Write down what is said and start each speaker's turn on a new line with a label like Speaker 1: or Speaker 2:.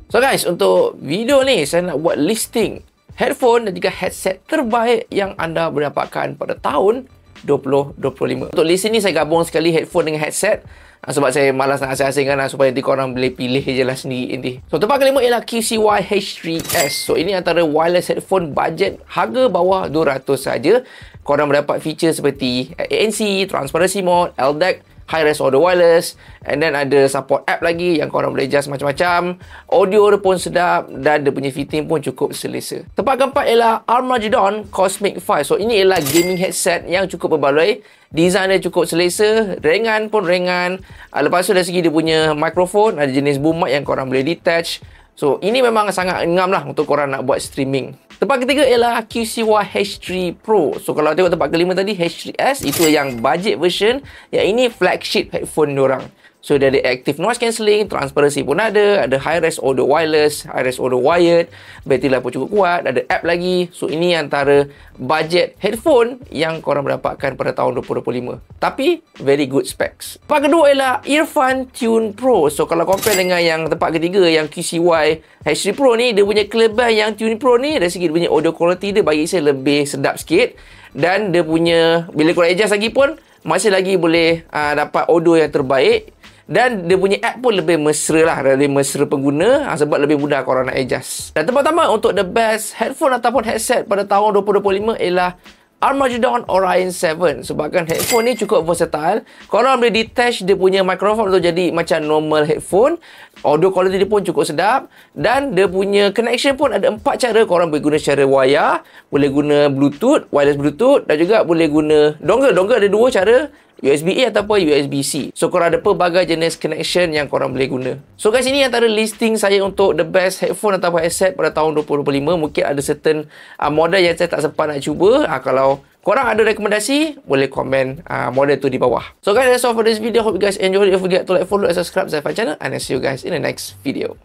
Speaker 1: So guys, untuk video ni saya nak buat listing headphone dan juga headset terbaik yang anda boleh dapatkan pada tahun 2025. Untuk list ni saya gabung sekali headphone dengan headset sebab saya malas nak asing-asingkan supaya nanti korang boleh pilih je lah sendiri nanti. So tempat kelima ialah QCY H3S. So ini antara wireless headphone budget harga bawah 200 saja. Korang mendapat feature seperti ANC, transparency mode, LDAC, high res audio wireless, and then ada support app lagi yang korang boleh adjust macam-macam. Audio dia pun sedap dan dia punya fitting pun cukup selesa. Tempat keempat ialah Armageddon Cosmic 5. So ini ialah gaming headset yang cukup berbaloi. Design dia cukup selesa, ringan pun ringan. Lepas tu dari segi dia punya mikrofon, ada jenis boom mic yang korang boleh detach. So ini memang sangat ngam lah untuk korang nak buat streaming. Tempat ketiga ialah QCY H3 Pro. So kalau tengok tempat kelima tadi H3S, itu yang budget version. Yang ini flagship headphone diorang. So dia ada active noise cancelling, transparency pun ada high res audio wireless, high res audio wired, bateri life pun cukup kuat, ada app lagi. So ini antara budget headphone yang korang mendapatkan pada tahun 2025. Tapi very good specs. Tempat kedua ialah Earphone Tune Pro. So kalau compare dengan yang tempat ketiga yang QCY H3 Pro ni, dia punya kelebihan yang Tune Pro ni dari segi dia punya audio quality dia bagi saya lebih sedap sikit. Dan dia punya, bila korang adjust lagi pun masih lagi boleh dapat audio yang terbaik. Dan dia punya app pun lebih mesra lah, lebih mesra pengguna sebab lebih mudah korang nak adjust. Dan tempat-tempat untuk the best headphone ataupun headset pada tahun 2025 ialah Armageddon Orion 7. Sebabkan headphone ni cukup versatile. Korang boleh detach dia punya mikrofon untuk jadi macam normal headphone. Audio quality dia pun cukup sedap. Dan dia punya connection pun ada 4 cara. Korang boleh guna cara wire, boleh guna Bluetooth, wireless Bluetooth, dan juga boleh guna dongle. Dongle ada 2 cara, USB-A ataupun USB-C. So korang ada pelbagai jenis connection yang korang boleh guna. So guys, ini antara listing saya untuk the best headphone ataupun headset pada tahun 2025. Mungkin ada certain model yang saya tak sempat nak cuba. Kalau korang ada rekomendasi, boleh komen model tu di bawah. So guys, that's all for this video. Hope you guys enjoyed it. Don't forget to like, follow and subscribe Zaifan channel. And I'll see you guys in the next video.